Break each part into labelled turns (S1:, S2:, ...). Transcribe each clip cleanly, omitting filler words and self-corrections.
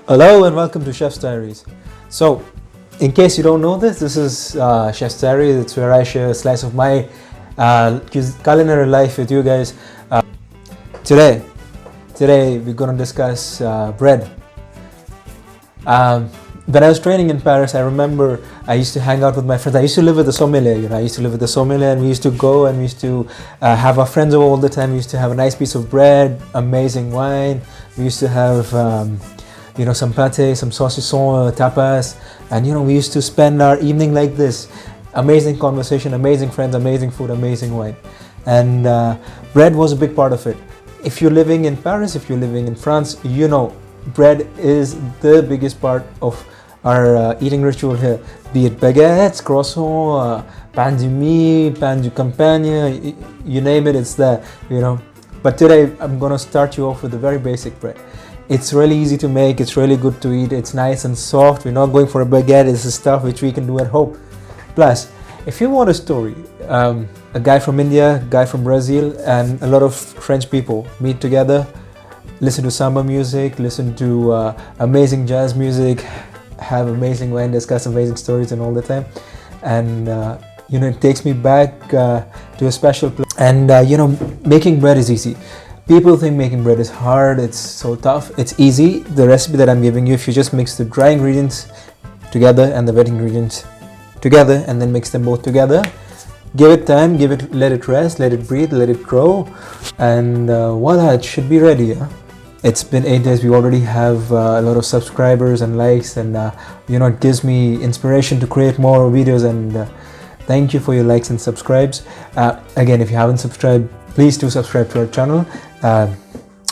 S1: Hello and welcome to Chef's Diaries. So, in case you don't know this is Chef's Diaries. It's where I share a slice of my culinary life with you guys. Today we're going to discuss bread. When I was training in Paris, I remember I used to hang out with my friends. I used to live with the sommelier, and we used to go and we used to have our friends over all the time. We used to have a nice piece of bread, amazing wine. We used to have some pate, some saucisson, tapas, and we used to spend our evening like this. Amazing conversation, amazing friends, amazing food, amazing wine. And bread was a big part of it. If you're living in Paris, if you're living in France, bread is the biggest part of our eating ritual here. Be it baguettes, croissants, pain du mie, pain du campagne, you name it, it's there, But today I'm gonna start you off with a very basic bread. It's really easy to make, it's really good to eat, it's nice and soft. We're not going for a baguette, it's the stuff which we can do at home. Plus, if you want a story, a guy from India, a guy from Brazil, and a lot of French people meet together, listen to Samba music, listen to amazing jazz music, have amazing wine, discuss amazing stories and all the time. And it takes me back to a special place. And making bread is easy. People think making bread is hard, it's so tough. It's easy. The recipe that I'm giving you, if you just mix the dry ingredients together and the wet ingredients together and then mix them both together, give it time, let it rest, let it breathe, let it grow, and voila, it should be ready. Yeah? It's been 8 days. We already have a lot of subscribers and likes, and it gives me inspiration to create more videos. And thank you for your likes and subscribes. Again, if you haven't subscribed, please do subscribe to our channel,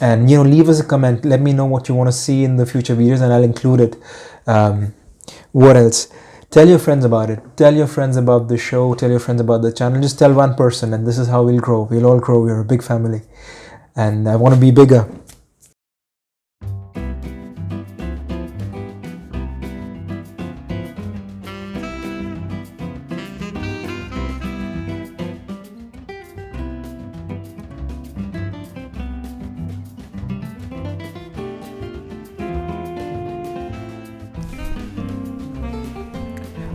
S1: and leave us a comment. Let me know what you want to see in the future videos, and I'll include it. What else? Tell your friends about it. Tell your friends about the show. Tell your friends about the channel. Just tell one person, and this is how we'll grow. We'll all grow. We're a big family, and I want to be bigger.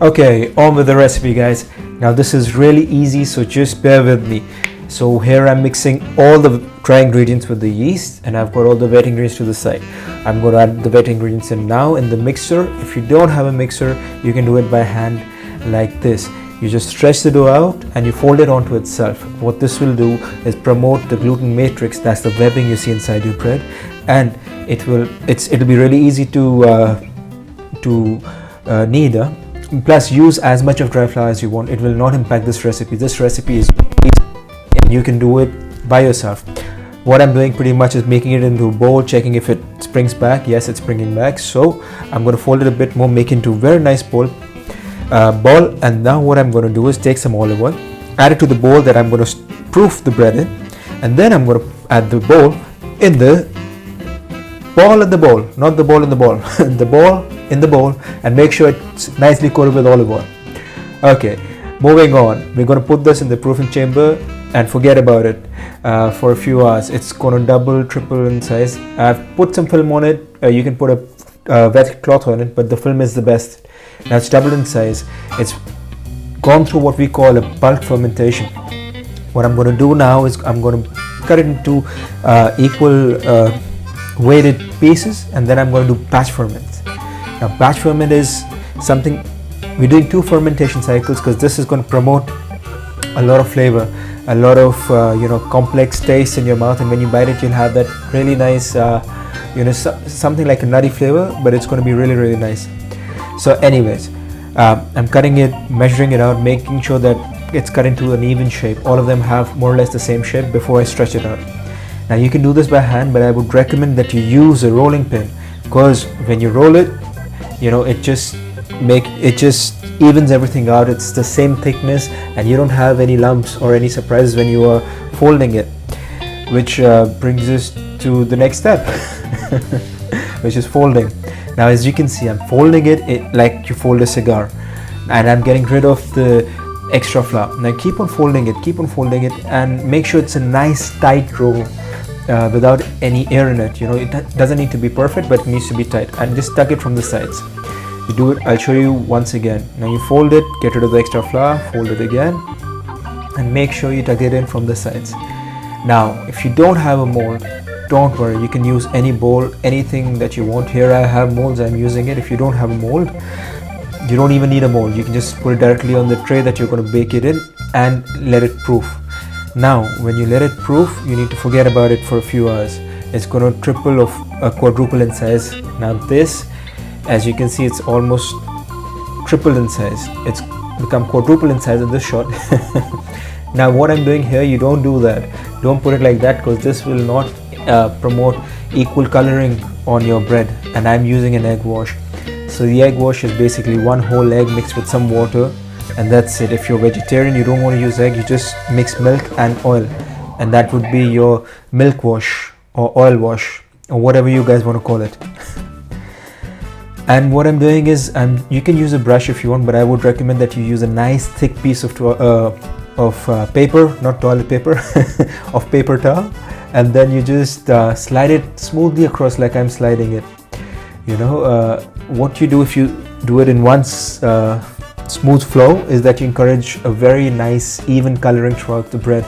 S1: Okay, on with the recipe, guys. Now this is really easy, so just bear with me. So here I'm mixing all the dry ingredients with the yeast, and I've got all the wet ingredients to the side. I'm going to add the wet ingredients in now in the mixer. If you don't have a mixer, you can do it by hand like this. You just stretch the dough out and you fold it onto itself. What this will do is promote the gluten matrix, that's the webbing you see inside your bread, and it'll be really easy to knead. Plus, use as much of dry flour as you want. It will not impact this recipe. This recipe is easy and you can do it by yourself. What I'm doing pretty much is making it into a bowl, checking if it springs back. Yes, it's springing back. So I'm going to fold it a bit more, make it into a very nice ball. And now what I'm going to do is take some olive oil, add it to the bowl that I'm going to proof the bread in, and then I'm going to add the bowl in the ball in the bowl, not the ball in the ball, the ball in the bowl, and make sure it's nicely coated with olive oil. Okay, moving on. We're going to put this in the proofing chamber and forget about it for a few hours. It's going to double, triple in size. I've put some film on it. You can put a wet cloth on it, but the film is the best. Now it's doubled in size. It's gone through what we call a bulk fermentation. What I'm going to do now is I'm going to cut it into equal weighted pieces, and then I'm going to do batch ferment. Now batch ferment is something, we're doing 2 fermentation cycles because this is going to promote a lot of flavor, a lot of complex taste in your mouth, and when you bite it you'll have that really nice something like a nutty flavor, but it's going to be really, really nice. So anyways, I'm cutting it, measuring it out, making sure that it's cut into an even shape. All of them have more or less the same shape before I stretch it out. Now you can do this by hand, but I would recommend that you use a rolling pin, because when you roll it, it just evens everything out. It's the same thickness, and you don't have any lumps or any surprises when you are folding it, which brings us to the next step, which is folding. Now as you can see, I'm folding it like you fold a cigar, and I'm getting rid of the extra flour. Now keep on folding it, and make sure it's a nice tight roll. without any air in it. You know, it doesn't need to be perfect, but it needs to be tight. And just tuck it from the sides. You do it, I'll show you once again. Now you fold it, get rid of the extra flour, fold it again, and make sure you tuck it in from the sides. Now if you don't have a mold, don't worry, you can use any bowl, anything that you want. Here I have molds, I'm using it. If you don't have a mold, you don't even need a mold. You can just put it directly on the tray that you're going to bake it in and let it proof. Now when you let it proof, you need to forget about it for a few hours. It's going to triple or quadruple in size. Now this, as you can see, it's almost tripled in size. It's become quadruple in size in this shot. Now what I'm doing here, you don't do that. Don't put it like that, because this will not promote equal coloring on your bread. And I'm using an egg wash. So the egg wash is basically one whole egg mixed with some water, and that's it. If you're vegetarian, you don't want to use egg, you just mix milk and oil, and that would be your milk wash or oil wash or whatever you guys want to call it. And what I'm doing is, you can use a brush if you want, but I would recommend that you use a nice thick piece of paper, not toilet paper, of paper towel, and then you just slide it smoothly across like I'm sliding it. You know, what you do if you do it in one smooth flow is that you encourage a very nice even coloring throughout the bread.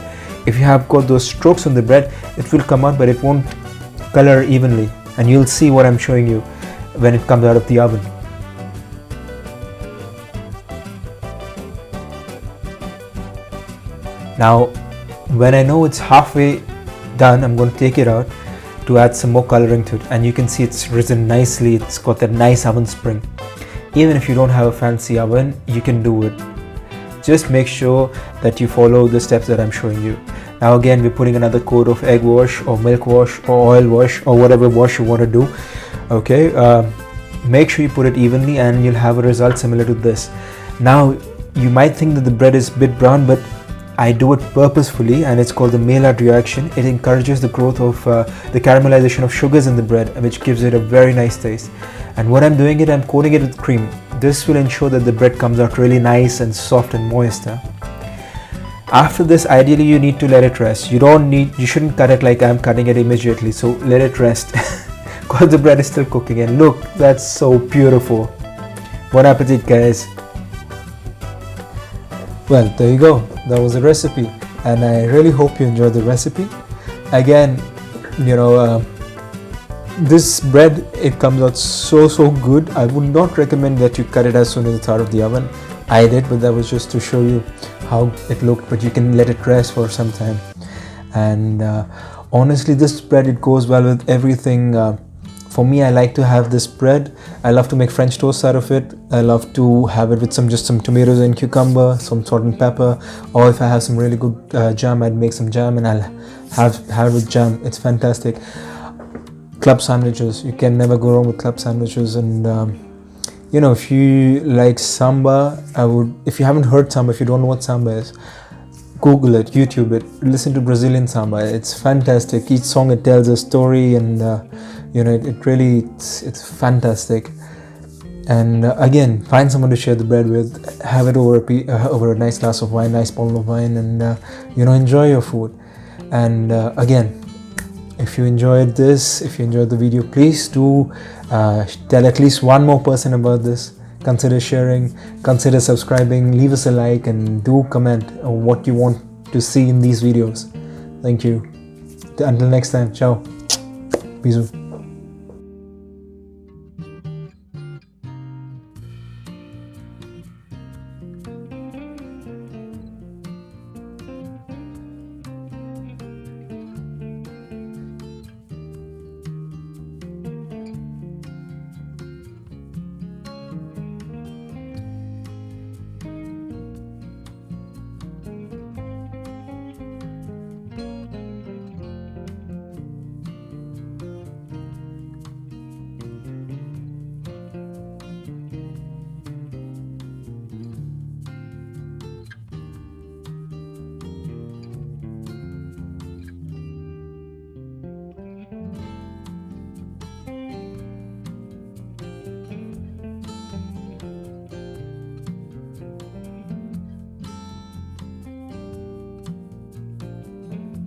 S1: If you have got those strokes on the bread, it will come out, but it won't color evenly, and you'll see what I'm showing you when it comes out of the oven. Now when I know it's halfway done, I'm going to take it out to add some more coloring to it, and you can see it's risen nicely. It's got that nice oven spring. Even if you don't have a fancy oven, you can do it. Just make sure that you follow the steps that I'm showing you. Now again, we're putting another coat of egg wash or milk wash or oil wash or whatever wash you want to do. Okay, make sure you put it evenly and you'll have a result similar to this. Now you might think that the bread is a bit brown, but I do it purposefully, and it's called the Maillard reaction. It encourages the growth of the caramelization of sugars in the bread, which gives it a very nice taste. And what I'm doing it, I'm coating it with cream. This will ensure that the bread comes out really nice and soft and moist. After this, ideally you need to let it rest. You shouldn't cut it like I'm cutting it immediately. So let it rest, because the bread is still cooking. And look, that's so beautiful. Bon appetit, guys. Well, there you go. That was the recipe, and I really hope you enjoyed the recipe. Again, you know, this bread, it comes out so good. I would not recommend that you cut it as soon as it's out of the oven. I did, but that was just to show you how it looked, but you can let it rest for some time. And honestly, this bread, it goes well with everything. For me, I like to have this bread. I love to make French toast out of it. I love to have it with just some tomatoes and cucumber, some salt and pepper. Or if I have some really good jam, I'd make some jam and I'll have it with jam. It's fantastic. Club sandwiches. You can never go wrong with club sandwiches. And you know, if you like Samba, if you haven't heard Samba, if you don't know what Samba is, Google it, YouTube it, listen to Brazilian Samba. It's fantastic. Each song, it tells a story, and you know, it's fantastic. And again, find someone to share the bread with, have it over a nice glass of wine, nice bottle of wine, and you know, enjoy your food. And again, if you enjoyed this, if you enjoyed the video, please do tell at least one more person about this. Consider sharing, consider subscribing, leave us a like, and do comment on what you want to see in these videos. Thank you. Until next time, ciao. Peace.